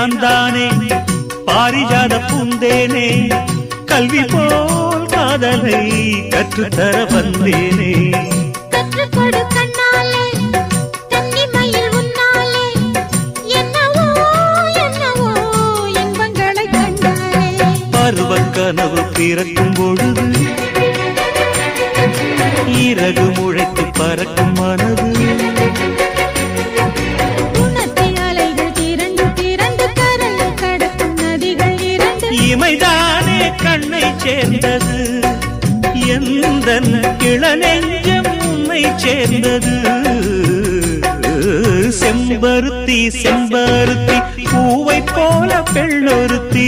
நான் தானே பாரிஜாத பூந்தேனே கல்வி போல் காதலை கற்றுத்தர வந்தேனே கற்றுக்கொடு கண்ணாலே கன்னிமயில் உன்னாலே என்னவோ என்னவோ இன்பங்களை கண்டாலே பருவக் கனவு பிறக்கும் பொழுது இறகு முளைத்து பறக்கும் மனது இமைதானே கண்ணை சேர்ந்தது எந்தன் இளநெஞ்சம் உன்னை சேர்ந்தது செம்பருத்தி செம்பருத்தி பூவை போல பெண்ணொருத்தி